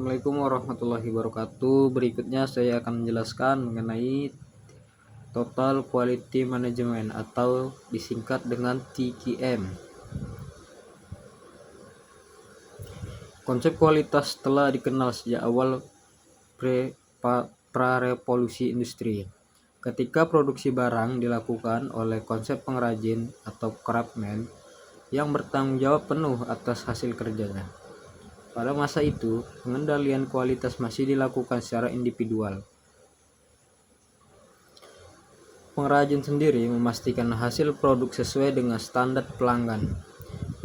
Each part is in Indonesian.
Assalamualaikum warahmatullahi wabarakatuh. Berikutnya saya akan menjelaskan mengenai Total Quality Management atau disingkat dengan TQM. Konsep kualitas telah dikenal sejak awal pra-revolusi industri. Ketika produksi barang dilakukan oleh konsep pengrajin atau craftsman yang bertanggung jawab penuh atas hasil kerjanya. Pada masa itu, pengendalian kualitas masih dilakukan secara individual. Pengrajin sendiri memastikan hasil produk sesuai dengan standar pelanggan.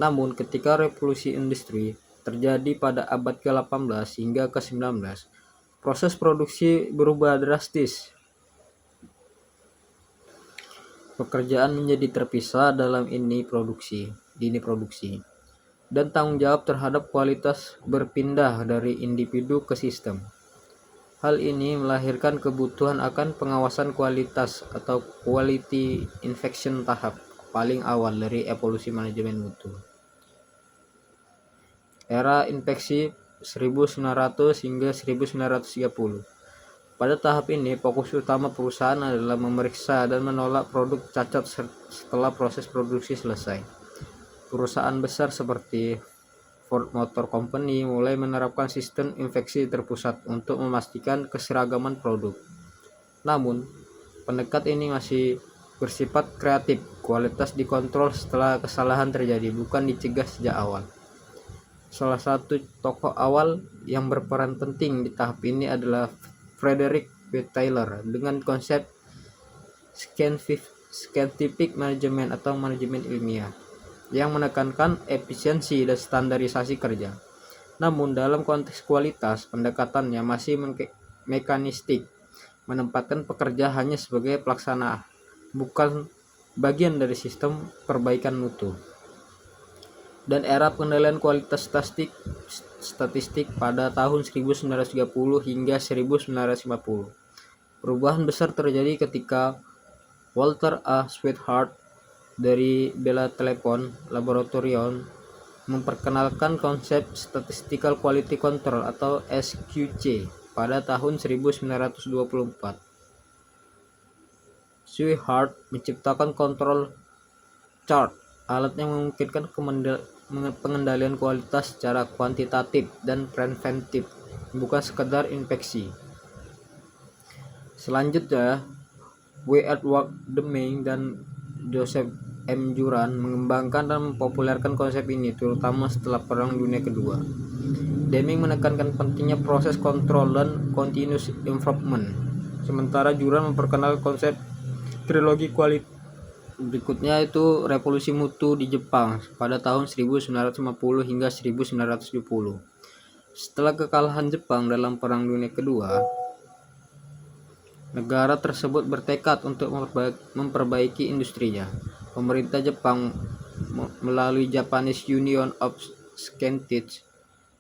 Namun, ketika revolusi industri terjadi pada abad ke-18 hingga ke-19, proses produksi berubah drastis. Pekerjaan menjadi terpisah dalam lini produksi, dan tanggung jawab terhadap kualitas berpindah dari individu ke sistem. Hal ini melahirkan kebutuhan akan pengawasan kualitas atau quality inspection tahap paling awal dari evolusi manajemen mutu. Era inspeksi 1900 hingga 1930. Pada tahap ini, fokus utama perusahaan adalah memeriksa dan menolak produk cacat setelah proses produksi selesai. Perusahaan besar seperti Ford Motor Company mulai menerapkan sistem inspeksi terpusat untuk memastikan keseragaman produk. Namun, pendekatan ini masih bersifat kreatif. Kualitas dikontrol setelah kesalahan terjadi, bukan dicegah sejak awal. Salah satu tokoh awal yang berperan penting di tahap ini adalah Frederick B. Taylor dengan konsep scientific management atau manajemen ilmiah yang menekankan efisiensi dan standarisasi kerja. Namun dalam konteks kualitas, pendekatannya masih mekanistik, menempatkan pekerja hanya sebagai pelaksana, bukan bagian dari sistem perbaikan mutu. Dan era pengendalian kualitas statistik pada tahun 1930 hingga 1950. Perubahan besar terjadi ketika Walter A. Schweitzer dari Bell Telephone Laboratorium memperkenalkan konsep Statistical Quality Control atau SQC pada tahun 1924. Schweitzer menciptakan control chart, alat yang memungkinkan pengendalian kualitas secara kuantitatif dan preventif, bukan sekedar inspeksi. Selanjutnya, W. Edward Deming dan Joseph M. Juran mengembangkan dan mempopulerkan konsep ini, terutama setelah Perang Dunia Kedua. Deming menekankan pentingnya proses kontrol dan continuous improvement, sementara Juran memperkenalkan konsep trilogi kualitas. Berikutnya itu revolusi mutu di Jepang pada tahun 1950 hingga 1970. Setelah kekalahan Jepang dalam Perang Dunia Kedua, negara tersebut bertekad untuk memperbaiki industrinya. Pemerintah Jepang melalui Japanese Union of Scientists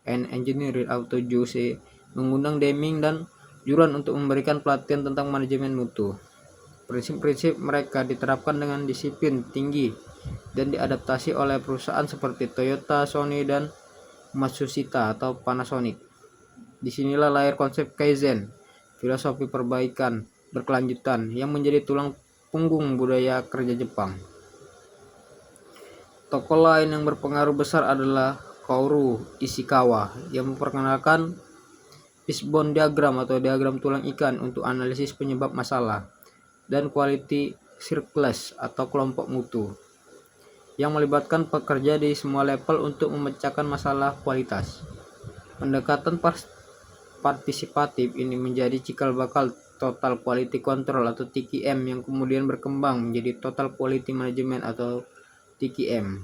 and Engineers atau JUSE mengundang Deming dan Juran untuk memberikan pelatihan tentang manajemen mutu. Prinsip-prinsip mereka diterapkan dengan disiplin tinggi dan diadaptasi oleh perusahaan seperti Toyota, Sony, dan Matsushita atau Panasonic. Disinilah lahir konsep Kaizen, filosofi perbaikan berkelanjutan yang menjadi tulang punggung budaya kerja Jepang. Tokoh lain yang berpengaruh besar adalah Kaoru Ishikawa yang memperkenalkan fishbone diagram atau diagram tulang ikan untuk analisis penyebab masalah, dan quality circles atau kelompok mutu yang melibatkan pekerja di semua level untuk memecahkan masalah kualitas. Pendekatan partisipatif ini menjadi cikal bakal Total Quality Control atau TQM yang kemudian berkembang menjadi Total Quality Management atau TQM.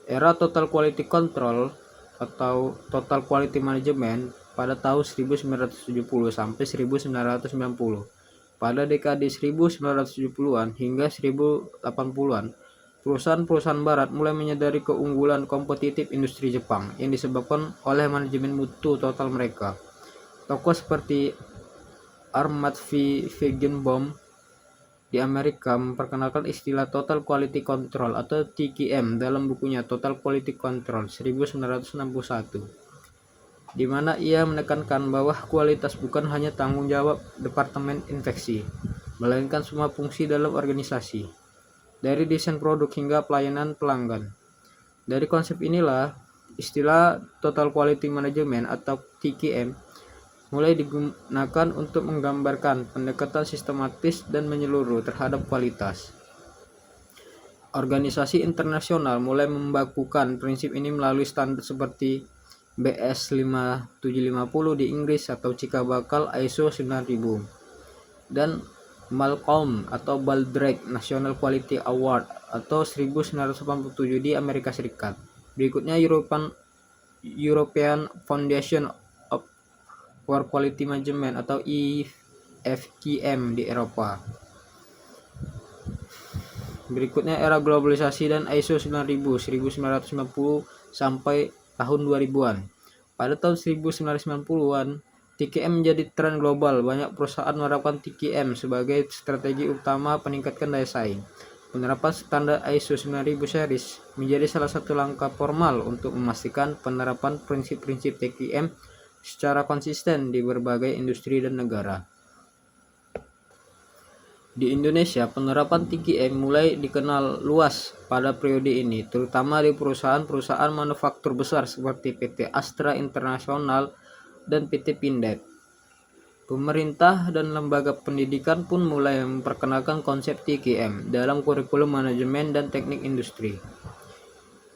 Era Total Quality Control atau Total Quality Management pada tahun 1970 sampai 1990. Pada dekade 1970-an hingga 1080-an, perusahaan-perusahaan barat mulai menyadari keunggulan kompetitif industri Jepang yang disebabkan oleh manajemen mutu total mereka. Tokoh seperti Armand V. Feigenbaum di Amerika memperkenalkan istilah Total Quality Control atau TQM dalam bukunya Total Quality Control 1961. di mana ia menekankan bahwa kualitas bukan hanya tanggung jawab departemen infeksi, melainkan semua fungsi dalam organisasi, dari desain produk hingga pelayanan pelanggan. Dari konsep inilah, istilah Total Quality Management atau TQM mulai digunakan untuk menggambarkan pendekatan sistematis dan menyeluruh terhadap kualitas. Organisasi internasional mulai membakukan prinsip ini melalui standar seperti BS 5750 di Inggris atau cikal bakal ISO 9000 dan Malcolm atau Baldrige National Quality Award atau 1987 di Amerika Serikat. Berikutnya European Foundation for Quality Management atau EFQM di Eropa. Berikutnya era globalisasi dan ISO 1950 sampai tahun 2000-an. Pada tahun 1990-an, TQM menjadi tren global. Banyak perusahaan menerapkan TQM sebagai strategi utama meningkatkan daya saing. Penerapan standar ISO 9000 series menjadi salah satu langkah formal untuk memastikan penerapan prinsip-prinsip TQM secara konsisten di berbagai industri dan negara. Di Indonesia, penerapan TQM mulai dikenal luas pada periode ini, terutama di perusahaan-perusahaan manufaktur besar seperti PT Astra Internasional dan PT Pindad. Pemerintah dan lembaga pendidikan pun mulai memperkenalkan konsep TQM dalam kurikulum manajemen dan teknik industri.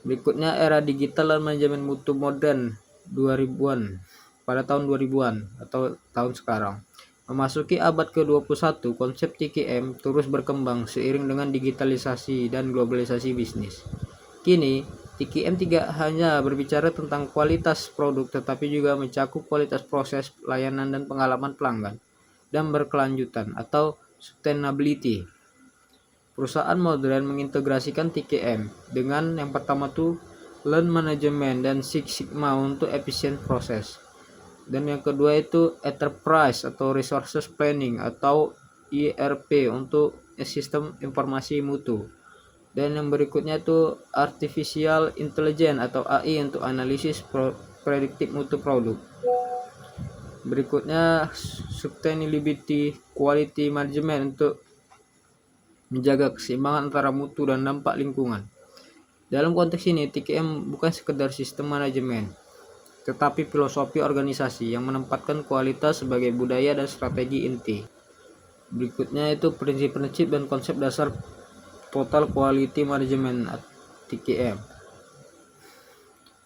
Berikutnya era digital dan manajemen mutu modern 2000-an, pada tahun 2000-an atau tahun sekarang. Memasuki abad ke-21, konsep TQM terus berkembang seiring dengan digitalisasi dan globalisasi bisnis. Kini, TQM tidak hanya berbicara tentang kualitas produk tetapi juga mencakup kualitas proses, layanan, dan pengalaman pelanggan, dan berkelanjutan atau sustainability. Perusahaan modern mengintegrasikan TQM dengan yang pertama tuh Lean Management dan Six Sigma untuk efisien proses. Dan yang kedua itu Enterprise atau Resources Planning atau ERP untuk sistem informasi mutu. Dan yang berikutnya itu Artificial Intelligence atau AI untuk analisis prediktif mutu produk. Berikutnya Sustainability Quality Management untuk menjaga keseimbangan antara mutu dan dampak lingkungan. Dalam konteks ini, TQM bukan sekedar sistem manajemen, tetapi filosofi organisasi yang menempatkan kualitas sebagai budaya dan strategi inti. Berikutnya itu prinsip-prinsip dan konsep dasar Total Quality Management (TQM).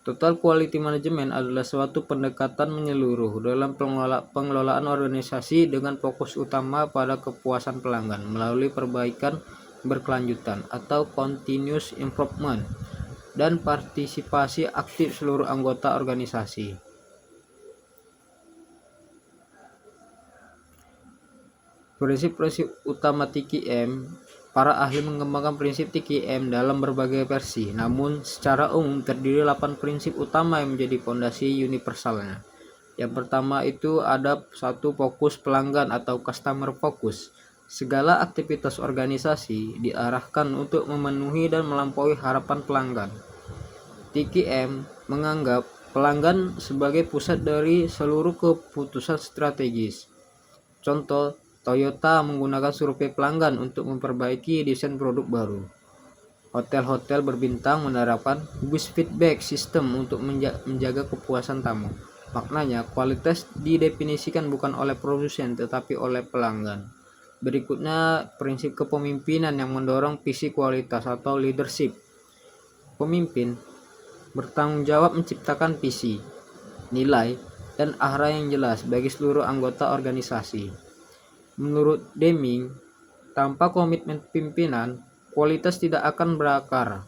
Total Quality Management adalah suatu pendekatan menyeluruh dalam pengelolaan organisasi dengan fokus utama pada kepuasan pelanggan melalui perbaikan berkelanjutan atau continuous improvement dan partisipasi aktif seluruh anggota organisasi. Prinsip-prinsip utama TQM. Para ahli mengembangkan prinsip TQM dalam berbagai versi, namun secara umum terdiri 8 prinsip utama yang menjadi fondasi universalnya. Yang pertama itu ada satu fokus pelanggan atau customer focus. Segala aktivitas organisasi diarahkan untuk memenuhi dan melampaui harapan pelanggan. TQM menganggap pelanggan sebagai pusat dari seluruh keputusan strategis. Contoh, Toyota menggunakan survei pelanggan untuk memperbaiki desain produk baru. Hotel-hotel berbintang menerapkan Bus Feedback System untuk menjaga kepuasan tamu. Maknanya, kualitas didefinisikan bukan oleh produsen tetapi oleh pelanggan. Berikutnya, prinsip kepemimpinan yang mendorong visi kualitas atau leadership. Pemimpin bertanggung jawab menciptakan visi, nilai, dan arah yang jelas bagi seluruh anggota organisasi. Menurut Deming, tanpa komitmen pimpinan, kualitas tidak akan berakar.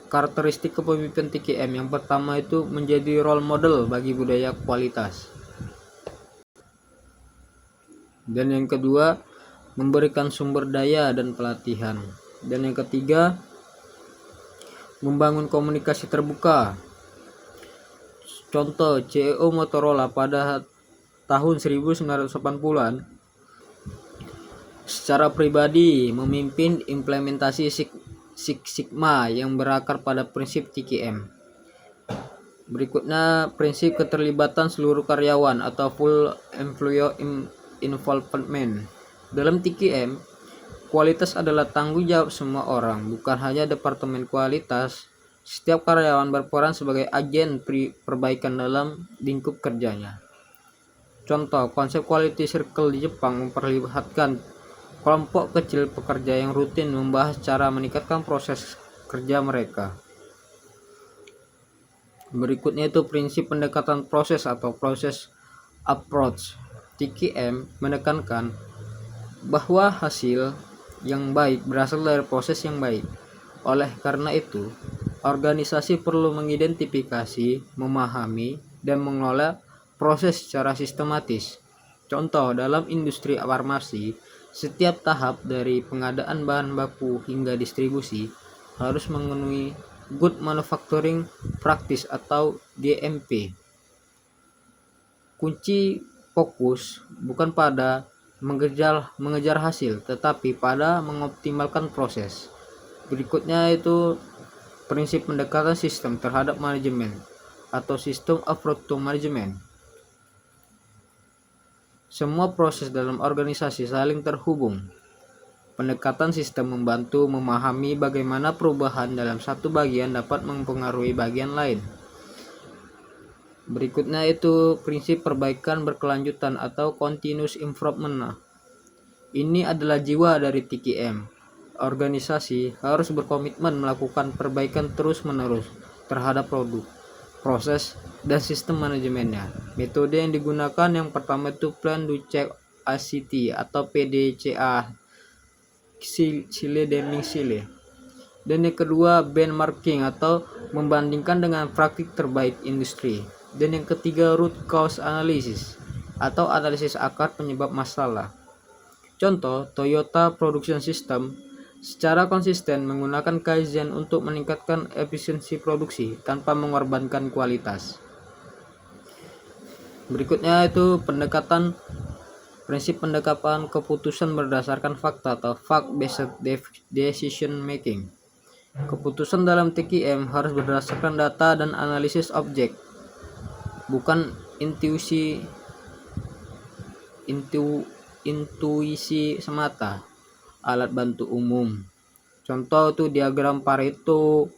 Karakteristik kepemimpinan TQM yang pertama itu menjadi role model bagi budaya kualitas. Dan yang kedua, memberikan sumber daya dan pelatihan. Dan yang ketiga, membangun komunikasi terbuka. Contoh, CEO Motorola pada tahun 1980-an secara pribadi memimpin implementasi Six Sigma yang berakar pada prinsip TQM. Berikutnya, prinsip keterlibatan seluruh karyawan atau full employee involvement. Dalam TQM, kualitas adalah tanggung jawab semua orang, bukan hanya departemen kualitas. Setiap karyawan berperan sebagai agen perbaikan dalam lingkup kerjanya. Contoh, konsep quality circle di Jepang memperlihatkan kelompok kecil pekerja yang rutin membahas cara meningkatkan proses kerja mereka. Berikutnya itu prinsip pendekatan proses atau proses approach. TQM menekankan bahwa hasil yang baik berasal dari proses yang baik. Oleh karena itu, organisasi perlu mengidentifikasi, memahami, dan mengelola proses secara sistematis. Contoh, dalam industri farmasi, setiap tahap dari pengadaan bahan baku hingga distribusi harus memenuhi Good Manufacturing Practice atau GMP. Kunci fokus bukan pada mengejar hasil, tetapi pada mengoptimalkan proses. Berikutnya itu prinsip pendekatan sistem terhadap manajemen atau System Approach to Management. Semua proses dalam organisasi saling terhubung. Pendekatan sistem membantu memahami bagaimana perubahan dalam satu bagian dapat mempengaruhi bagian lain. Berikutnya itu prinsip perbaikan berkelanjutan atau continuous improvement. Ini adalah jiwa dari TQM. Organisasi harus berkomitmen melakukan perbaikan terus-menerus terhadap produk, proses, dan sistem manajemennya. Metode yang digunakan yang pertama itu Plan Do Check ACT atau PDCA Sile Deming Sile. Dan yang kedua benchmarking atau membandingkan dengan praktik terbaik industri. Dan yang ketiga root cause analysis atau analisis akar penyebab masalah. Contoh, Toyota Production System secara konsisten menggunakan Kaizen untuk meningkatkan efisiensi produksi tanpa mengorbankan kualitas. Berikutnya itu prinsip pendekatan keputusan berdasarkan fakta atau fact-based decision making. Keputusan dalam TQM harus berdasarkan data dan analisis objek, bukan intuisi semata. Alat bantu umum. Contoh itu diagram Pareto,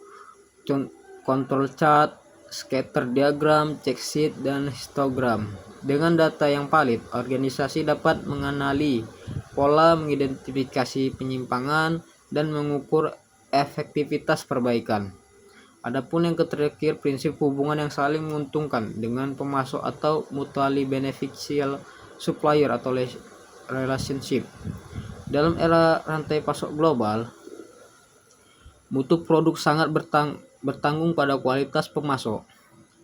control chart, scatter diagram, check sheet, dan histogram. Dengan data yang valid, organisasi dapat mengenali pola, mengidentifikasi penyimpangan, dan mengukur efektivitas perbaikan. Adapun yang terakhir, prinsip hubungan yang saling menguntungkan dengan pemasok atau mutually beneficial supplier atau relationship. Dalam era rantai pasok global, mutu produk sangat bertanggung pada kualitas pemasok.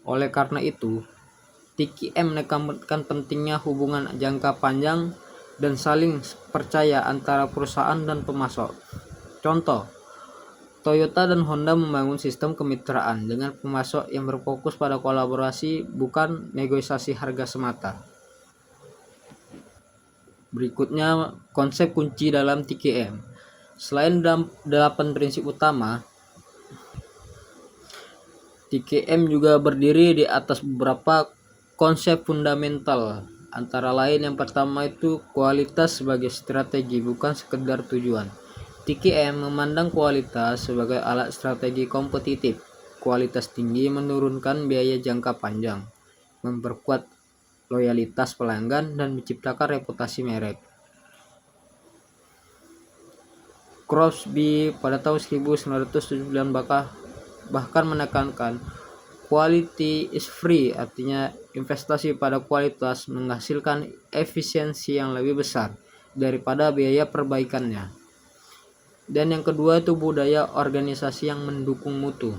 Oleh karena itu, TQM menekankan pentingnya hubungan jangka panjang dan saling percaya antara perusahaan dan pemasok. Contoh, Toyota dan Honda membangun sistem kemitraan dengan pemasok yang berfokus pada kolaborasi, bukan negosiasi harga semata. Berikutnya, konsep kunci dalam TQM. Selain 8 prinsip utama, TQM juga berdiri di atas beberapa konsep fundamental. Antara lain yang pertama itu kualitas sebagai strategi, bukan sekedar tujuan. TQM memandang kualitas sebagai alat strategi kompetitif. Kualitas tinggi menurunkan biaya jangka panjang, memperkuat loyalitas pelanggan, dan menciptakan reputasi merek. Crosby pada tahun 1979 bahkan menekankan quality is free, artinya investasi pada kualitas menghasilkan efisiensi yang lebih besar daripada biaya perbaikannya. Dan yang kedua itu budaya organisasi yang mendukung mutu.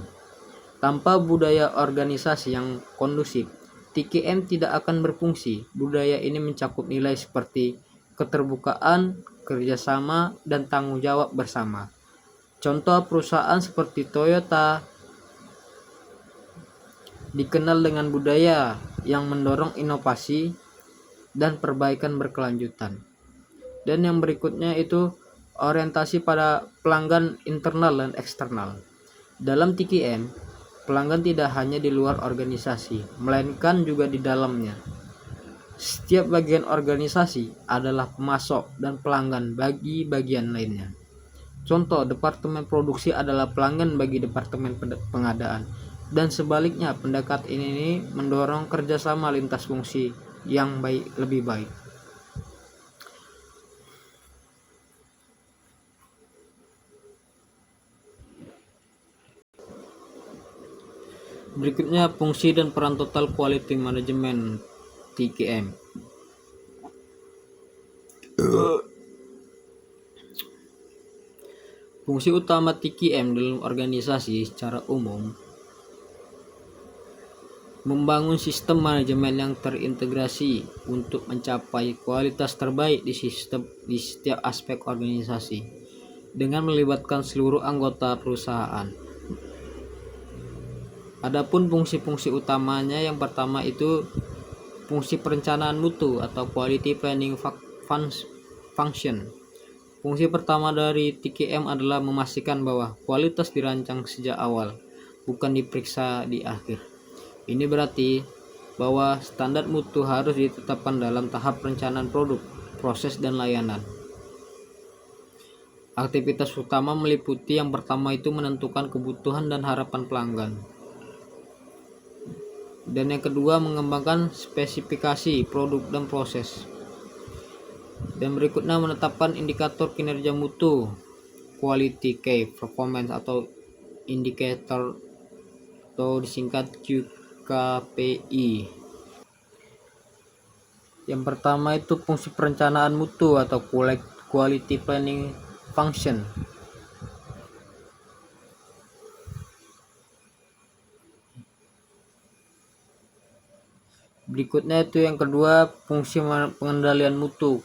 Tanpa budaya organisasi yang kondusif, TQM tidak akan berfungsi. Budaya ini mencakup nilai seperti keterbukaan, kerjasama, dan tanggung jawab bersama. Contoh perusahaan seperti Toyota dikenal dengan budaya yang mendorong inovasi dan perbaikan berkelanjutan. Dan yang berikutnya itu orientasi pada pelanggan internal dan eksternal. Dalam TQM, Pelanggan tidak hanya di luar organisasi, melainkan juga di dalamnya. Setiap bagian organisasi adalah pemasok dan pelanggan bagi bagian lainnya. Contoh, departemen produksi adalah pelanggan bagi departemen pengadaan. Dan sebaliknya, pendekatan ini mendorong kerjasama lintas fungsi yang lebih baik. Berikutnya, fungsi dan peran total quality management TQM. Fungsi utama TQM dalam organisasi secara umum membangun sistem manajemen yang terintegrasi untuk mencapai kualitas terbaik di setiap aspek organisasi dengan melibatkan seluruh anggota perusahaan. Adapun fungsi-fungsi utamanya, yang pertama itu fungsi perencanaan mutu atau quality planning function. Fungsi pertama dari TQM adalah memastikan bahwa kualitas dirancang sejak awal, bukan diperiksa di akhir. Ini berarti bahwa standar mutu harus ditetapkan dalam tahap perencanaan produk, proses, dan layanan. Aktivitas utama meliputi yang pertama itu menentukan kebutuhan dan harapan pelanggan. Dan yang kedua mengembangkan spesifikasi produk dan proses. Dan berikutnya menetapkan indikator kinerja mutu, quality key performance atau indikator atau disingkat QKPI. Yang pertama itu fungsi perencanaan mutu atau quality planning function. Berikutnya itu yang kedua fungsi pengendalian mutu.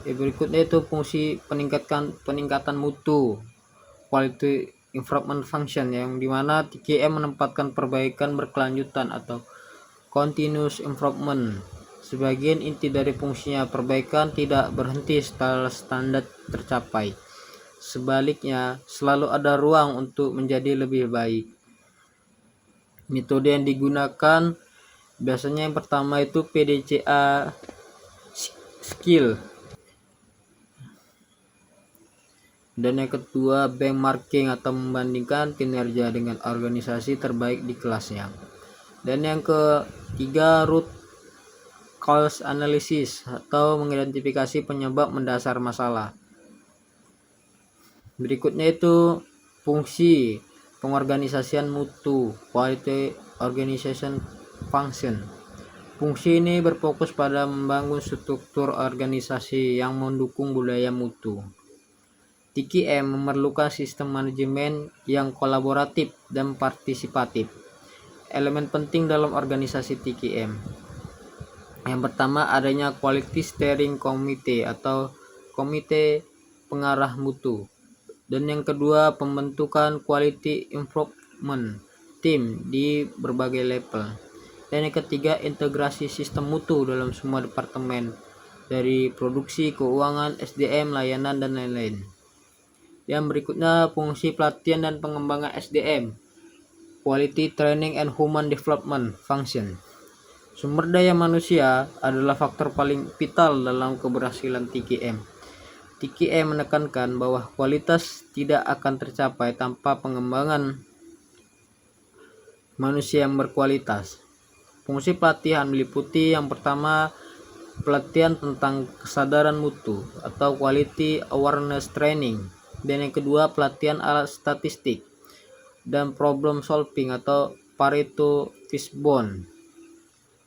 Berikutnya itu fungsi peningkatan mutu, quality improvement function, yang dimana TQM menempatkan perbaikan berkelanjutan atau continuous improvement. Sebagian inti dari fungsinya, perbaikan tidak berhenti setelah standar tercapai. Sebaliknya, selalu ada ruang untuk menjadi lebih baik. Metode yang digunakan biasanya yang pertama itu PDCA skill. Dan yang kedua benchmarking atau membandingkan kinerja dengan organisasi terbaik di kelasnya. Dan yang ketiga root cause analysis atau mengidentifikasi penyebab mendasar masalah. Berikutnya itu fungsi pengorganisasian mutu, quality organization function. Fungsi ini berfokus pada membangun struktur organisasi yang mendukung budaya mutu. TQM memerlukan sistem manajemen yang kolaboratif dan partisipatif. Elemen penting dalam organisasi TQM. Yang pertama adanya Quality Steering Committee atau komite pengarah mutu. Dan yang kedua pembentukan Quality Improvement Team di berbagai level. Dan yang ketiga integrasi sistem mutu dalam semua departemen dari produksi, keuangan, SDM, layanan, dan lain-lain. Yang berikutnya fungsi pelatihan dan pengembangan SDM, Quality Training and Human Development Function. Sumber daya manusia adalah faktor paling vital dalam keberhasilan TQM. TQM menekankan bahwa kualitas tidak akan tercapai tanpa pengembangan manusia yang berkualitas. Fungsi pelatihan meliputi yang pertama pelatihan tentang kesadaran mutu atau quality awareness training, dan yang kedua pelatihan alat statistik dan problem solving atau Pareto Fishbone,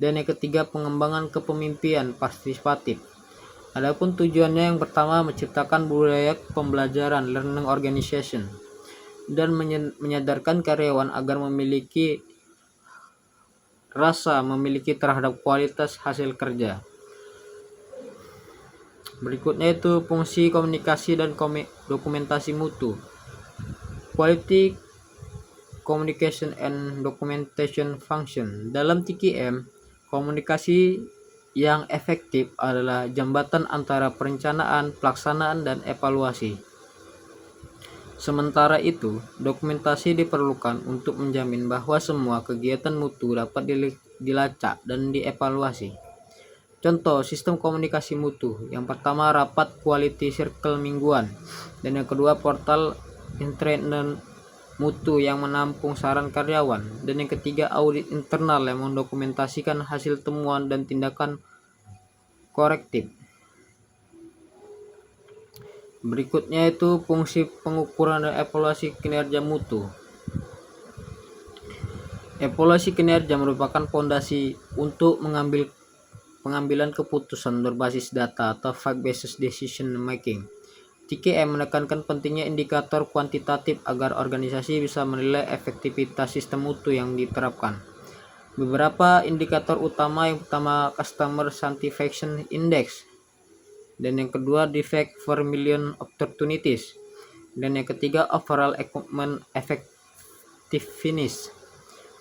dan yang ketiga pengembangan kepemimpinan partisipatif. Adapun tujuannya yang pertama menciptakan budaya pembelajaran learning organization dan menyadarkan karyawan agar memiliki rasa terhadap kualitas hasil kerja. Berikutnya itu fungsi komunikasi dan dokumentasi mutu, Quality Communication and Documentation Function. Dalam TQM, komunikasi yang efektif adalah jembatan antara perencanaan, pelaksanaan, dan evaluasi. Sementara itu, dokumentasi diperlukan untuk menjamin bahwa semua kegiatan mutu dapat dilacak dan dievaluasi. Contoh sistem komunikasi mutu. Yang pertama rapat quality circle mingguan, dan yang kedua portal intranet mutu yang menampung saran karyawan, dan yang ketiga audit internal yang mendokumentasikan hasil temuan dan tindakan korektif. Berikutnya itu fungsi pengukuran dan evaluasi kinerja mutu. Evaluasi kinerja merupakan fondasi untuk pengambilan keputusan berbasis data atau fact-based decision making. TKM menekankan pentingnya indikator kuantitatif agar organisasi bisa menilai efektivitas sistem mutu yang diterapkan. Beberapa indikator utama, yang pertama Customer Satisfaction Index, dan yang kedua Defect per Million Opportunities, dan yang ketiga Overall Equipment Effectiveness,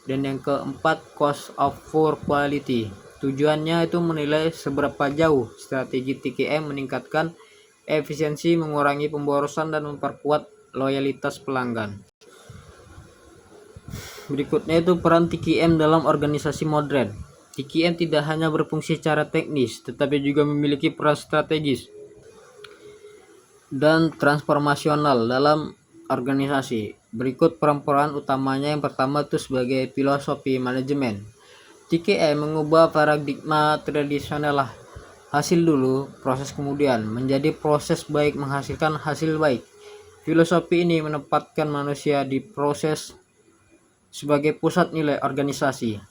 dan yang keempat Cost of Poor Quality. Tujuannya itu menilai seberapa jauh strategi TKM meningkatkan efisiensi, mengurangi pemborosan, dan memperkuat loyalitas pelanggan. Berikutnya itu peran TKM dalam organisasi modern. TKM tidak hanya berfungsi secara teknis, tetapi juga memiliki peran strategis dan transformasional dalam organisasi. Berikut peran utamanya. Yang pertama itu sebagai filosofi manajemen. TKM mengubah paradigma tradisional hasil dulu, proses kemudian, menjadi proses baik menghasilkan hasil baik. Filosofi ini menempatkan manusia di proses sebagai pusat nilai organisasi.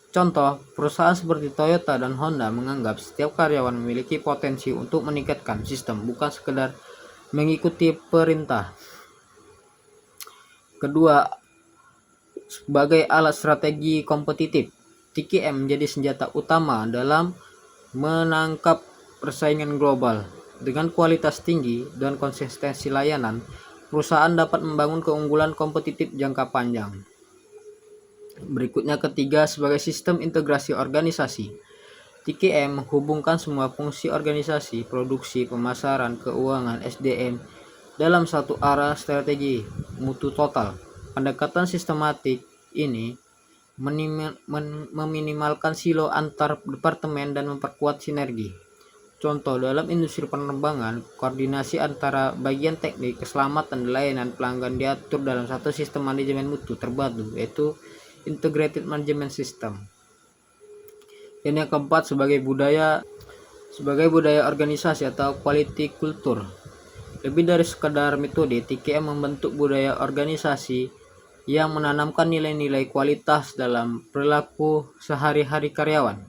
Contoh, perusahaan seperti Toyota dan Honda menganggap setiap karyawan memiliki potensi untuk meningkatkan sistem, bukan sekedar mengikuti perintah. Kedua, sebagai alat strategi kompetitif, TKM menjadi senjata utama dalam menangkap persaingan global. Dengan kualitas tinggi dan konsistensi layanan, perusahaan dapat membangun keunggulan kompetitif jangka panjang. Berikutnya ketiga, sebagai sistem integrasi organisasi. TKM menghubungkan semua fungsi organisasi, produksi, pemasaran, keuangan, SDM dalam satu arah strategi mutu total. Pendekatan sistematik ini meminimalkan silo antar departemen dan memperkuat sinergi. Contoh, dalam industri penerbangan, koordinasi antara bagian teknik, keselamatan, dan layanan pelanggan diatur dalam satu sistem manajemen mutu terpadu, yaitu Integrated Management System. Dan yang keempat, sebagai budaya organisasi atau quality culture. Lebih dari sekadar metode, TKM membentuk budaya organisasi yang menanamkan nilai-nilai kualitas dalam perilaku sehari-hari karyawan.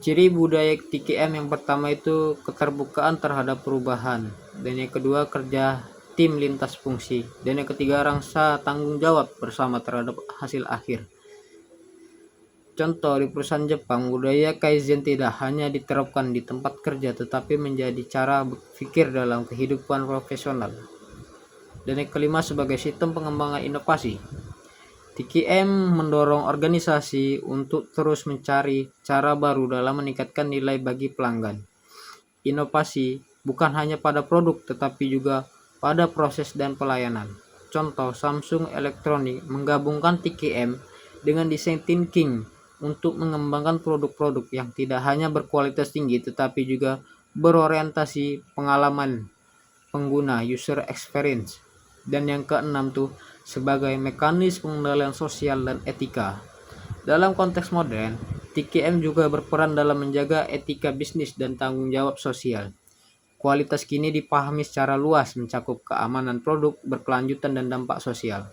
Ciri budaya TKM yang pertama itu keterbukaan terhadap perubahan, dan yang kedua kerja tim lintas fungsi, dan yang ketiga rasa tanggung jawab bersama terhadap hasil akhir. Contoh, di perusahaan Jepang, budaya Kaizen tidak hanya diterapkan di tempat kerja, tetapi menjadi cara berpikir dalam kehidupan profesional. Dan yang kelima, sebagai sistem pengembangan inovasi. TKM mendorong organisasi untuk terus mencari cara baru dalam meningkatkan nilai bagi pelanggan. Inovasi bukan hanya pada produk, tetapi juga pada proses dan pelayanan. Contoh, Samsung Electronics menggabungkan TKM dengan design thinking untuk mengembangkan produk-produk yang tidak hanya berkualitas tinggi, tetapi juga berorientasi pengalaman pengguna, user experience. Dan yang keenam tuh sebagai mekanisme pengendalian sosial dan etika. Dalam konteks modern, TKM juga berperan dalam menjaga etika bisnis dan tanggung jawab sosial. Kualitas kini dipahami secara luas, mencakup keamanan produk, berkelanjutan, dan dampak sosial.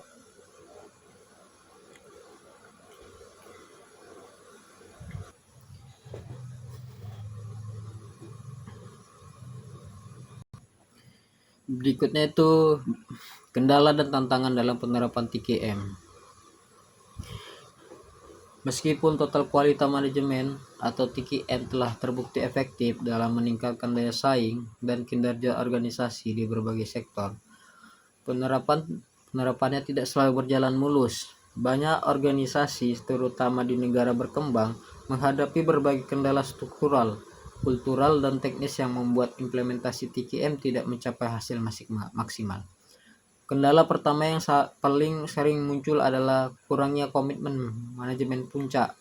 Berikutnya itu kendala dan tantangan dalam penerapan TKM. Meskipun total kualitas manajemen atau TKM telah terbukti efektif dalam meningkatkan daya saing dan kinerja organisasi di berbagai sektor, penerapannya tidak selalu berjalan mulus. Banyak organisasi, terutama di negara berkembang, menghadapi berbagai kendala struktural kultural dan teknis yang membuat implementasi TKM tidak mencapai hasil maksimal. Kendala pertama yang paling sering muncul adalah kurangnya komitmen manajemen puncak.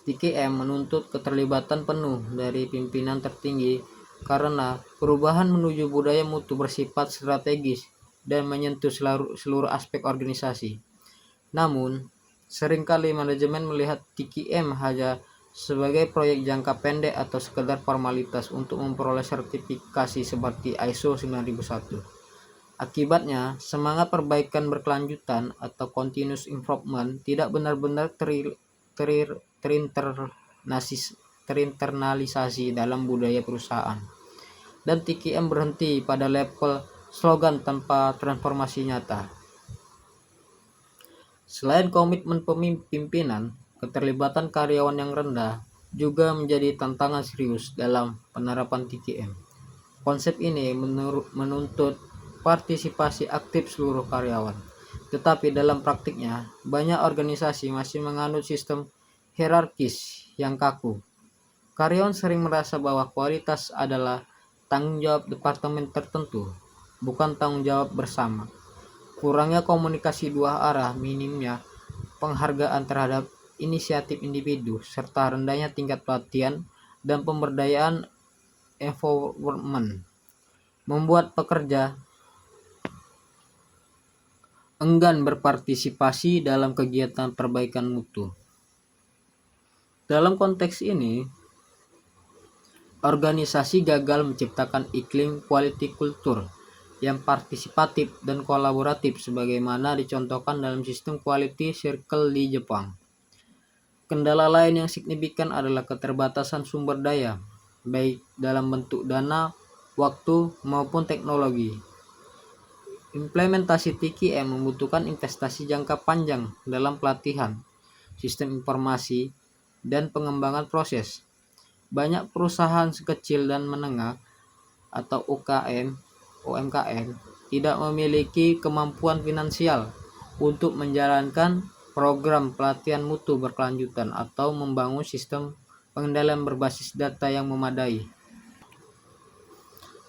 TKM menuntut keterlibatan penuh dari pimpinan tertinggi karena perubahan menuju budaya mutu bersifat strategis dan menyentuh seluruh aspek organisasi. Namun, seringkali manajemen melihat TKM hanya sebagai proyek jangka pendek atau sekedar formalitas untuk memperoleh sertifikasi seperti ISO 9001. Akibatnya, semangat perbaikan berkelanjutan atau continuous improvement tidak benar-benar terinternalisasi dalam budaya perusahaan. Dan TKM berhenti pada level slogan tanpa transformasi nyata. Selain komitmen pimpinan, keterlibatan karyawan yang rendah juga menjadi tantangan serius dalam penerapan TKM. Konsep ini menuntut partisipasi aktif seluruh karyawan. Tetapi dalam praktiknya, banyak organisasi masih menganut sistem hierarkis yang kaku. Karyawan sering merasa bahwa kualitas adalah tanggung jawab departemen tertentu, bukan tanggung jawab bersama. Kurangnya komunikasi dua arah, minimnya penghargaan terhadap inisiatif individu, serta rendahnya tingkat pelatihan dan pemberdayaan empowerment membuat pekerja enggan berpartisipasi dalam kegiatan perbaikan mutu. Dalam konteks ini, organisasi gagal menciptakan iklim quality culture yang partisipatif dan kolaboratif sebagaimana dicontohkan dalam sistem quality circle di Jepang. Kendala lain yang signifikan adalah keterbatasan sumber daya, baik dalam bentuk dana, waktu, maupun teknologi. Implementasi TKM membutuhkan investasi jangka panjang dalam pelatihan, sistem informasi, dan pengembangan proses. Banyak perusahaan kecil dan menengah atau UMKM tidak memiliki kemampuan finansial untuk menjalankan program pelatihan mutu berkelanjutan atau membangun sistem pengendalian berbasis data yang memadai.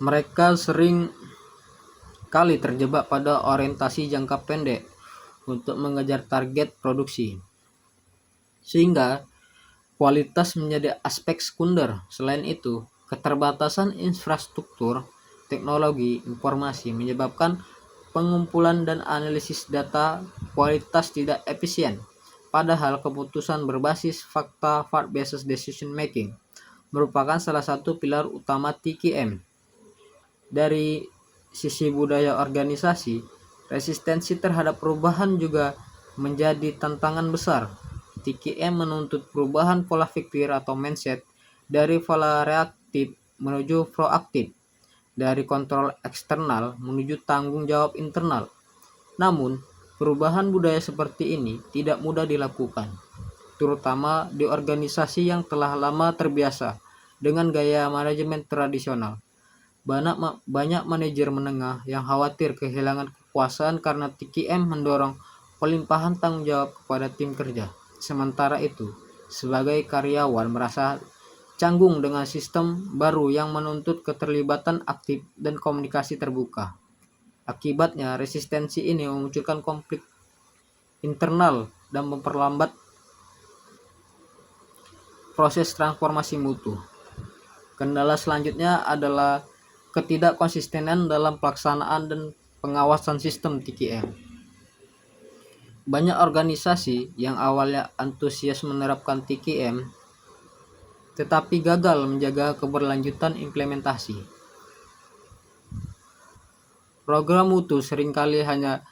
Mereka sering kali terjebak pada orientasi jangka pendek untuk mengejar target produksi, sehingga kualitas menjadi aspek sekunder. Selain itu, keterbatasan infrastruktur teknologi informasi menyebabkan pengumpulan dan analisis data kualitas tidak efisien. Padahal keputusan berbasis fakta fact-based decision making merupakan salah satu pilar utama TKM. Dari sisi budaya organisasi, resistensi terhadap perubahan juga menjadi tantangan besar. TKM menuntut perubahan pola pikir atau mindset dari pola reaktif menuju proaktif, dari kontrol eksternal menuju tanggung jawab internal. Namun, perubahan budaya seperti ini tidak mudah dilakukan, terutama di organisasi yang telah lama terbiasa dengan gaya manajemen tradisional. Banyak manajer menengah yang khawatir kehilangan kekuasaan karena TKM mendorong pelimpahan tanggung jawab kepada tim kerja. Sementara itu, sebagai karyawan merasa canggung dengan sistem baru yang menuntut keterlibatan aktif dan komunikasi terbuka. Akibatnya, resistensi ini memunculkan konflik internal dan memperlambat proses transformasi mutu. Kendala selanjutnya adalah ketidakkonsistenan dalam pelaksanaan dan pengawasan sistem TKM. Banyak organisasi yang awalnya antusias menerapkan TKM tetapi gagal menjaga keberlanjutan implementasi. Program mutu seringkali hanya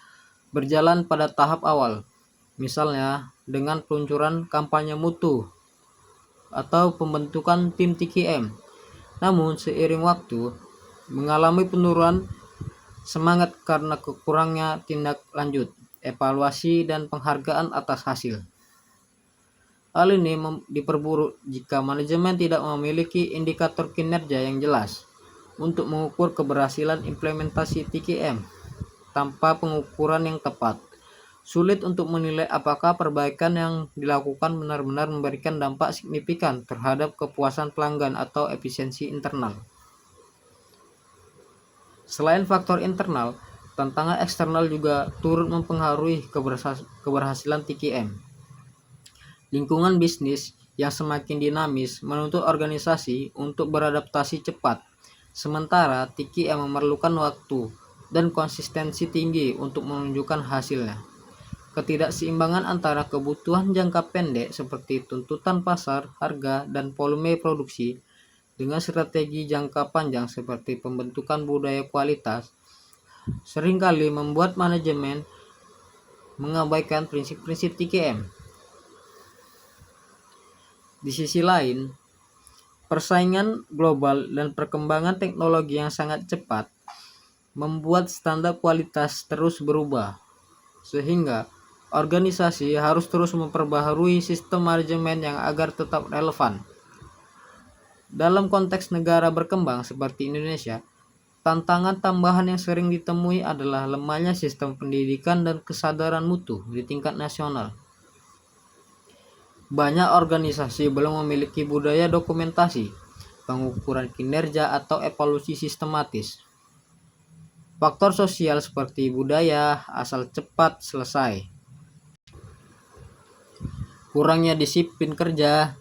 berjalan pada tahap awal, misalnya dengan peluncuran kampanye mutu atau pembentukan tim TKM. Namun seiring waktu mengalami penurunan semangat karena kekurangnya tindak lanjut, evaluasi, dan penghargaan atas hasil. Hal ini diperburuk jika manajemen tidak memiliki indikator kinerja yang jelas untuk mengukur keberhasilan implementasi TKM. Tanpa pengukuran yang tepat, Sulit untuk menilai apakah perbaikan yang dilakukan benar-benar memberikan dampak signifikan terhadap kepuasan pelanggan atau efisiensi internal. Selain faktor internal, tantangan eksternal juga turut mempengaruhi keberhasilan TKM. Lingkungan bisnis yang semakin dinamis menuntut organisasi untuk beradaptasi cepat, sementara TKM memerlukan waktu dan konsistensi tinggi untuk menunjukkan hasilnya. Ketidakseimbangan antara kebutuhan jangka pendek seperti tuntutan pasar, harga, dan volume produksi dengan strategi jangka panjang seperti pembentukan budaya kualitas seringkali membuat manajemen mengabaikan prinsip-prinsip TKM. Di sisi lain, persaingan global dan perkembangan teknologi yang sangat cepat membuat standar kualitas terus berubah, sehingga organisasi harus terus memperbaharui sistem manajemen yang agar tetap relevan. Dalam konteks negara berkembang seperti Indonesia, tantangan tambahan yang sering ditemui adalah lemahnya sistem pendidikan dan kesadaran mutu di tingkat nasional. Banyak organisasi belum memiliki budaya dokumentasi, pengukuran kinerja atau evaluasi sistematis. Faktor sosial seperti budaya asal cepat selesai, kurangnya disiplin kerja,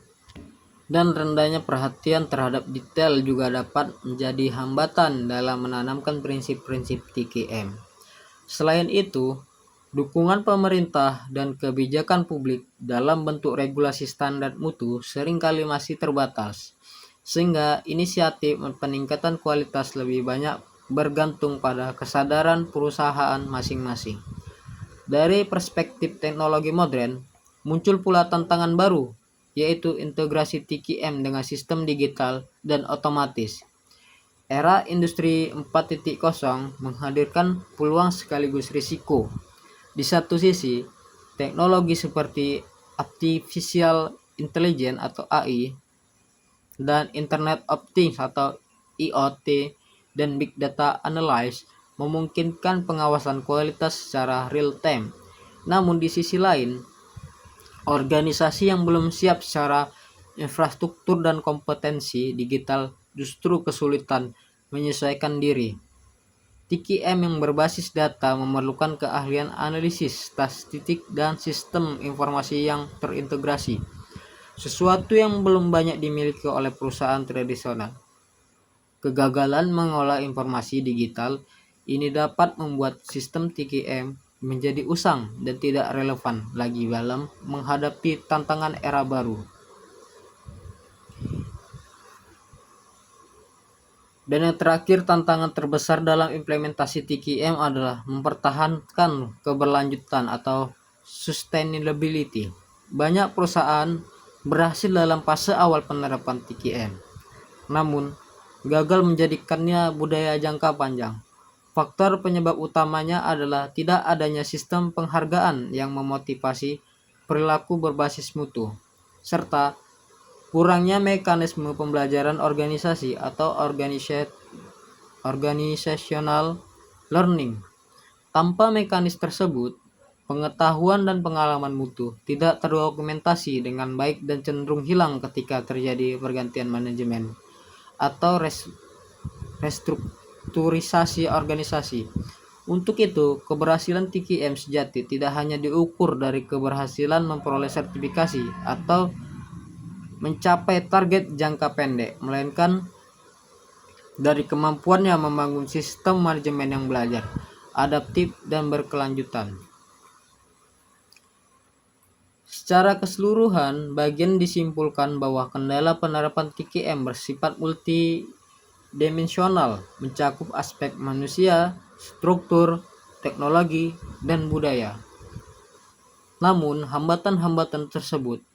dan rendahnya perhatian terhadap detail juga dapat menjadi hambatan dalam menanamkan prinsip-prinsip TKM. Selain itu, dukungan pemerintah dan kebijakan publik dalam bentuk regulasi standar mutu seringkali masih terbatas, sehingga inisiatif peningkatan kualitas lebih banyak bergantung pada kesadaran perusahaan masing-masing. Dari perspektif teknologi modern, muncul pula tantangan baru, yaitu integrasi TKM dengan sistem digital dan otomatis. Era industri 4.0 menghadirkan peluang sekaligus risiko. Di satu sisi, teknologi seperti artificial intelligence atau AI dan Internet of Things atau IoT dan Big Data Analysis memungkinkan pengawasan kualitas secara real time. Namun di sisi lain, organisasi yang belum siap secara infrastruktur dan kompetensi digital justru kesulitan menyesuaikan diri. TKM yang berbasis data memerlukan keahlian analisis, statistik, dan sistem informasi yang terintegrasi, sesuatu yang belum banyak dimiliki oleh perusahaan tradisional. Kegagalan mengolah informasi digital ini dapat membuat sistem TKM menjadi usang dan tidak relevan lagi dalam menghadapi tantangan era baru. Dan yang terakhir, tantangan terbesar dalam implementasi TKM adalah mempertahankan keberlanjutan atau sustainability. Banyak perusahaan berhasil dalam fase awal penerapan TKM, namun gagal menjadikannya budaya jangka panjang. Faktor penyebab utamanya adalah tidak adanya sistem penghargaan yang memotivasi perilaku berbasis mutu, serta kurangnya mekanisme pembelajaran organisasi atau organizational learning. Tanpa mekanisme tersebut, pengetahuan dan pengalaman mutu tidak terdokumentasi dengan baik dan cenderung hilang ketika terjadi pergantian manajemen atau restrukturisasi organisasi. Untuk itu, keberhasilan TKM sejati tidak hanya diukur dari keberhasilan memperoleh sertifikasi atau mencapai target jangka pendek, melainkan dari kemampuannya membangun sistem manajemen yang belajar, adaptif, dan berkelanjutan. Secara keseluruhan, bagian disimpulkan bahwa kendala penerapan TKM bersifat multidimensional, mencakup aspek manusia, struktur, teknologi, dan budaya. Namun, hambatan-hambatan tersebut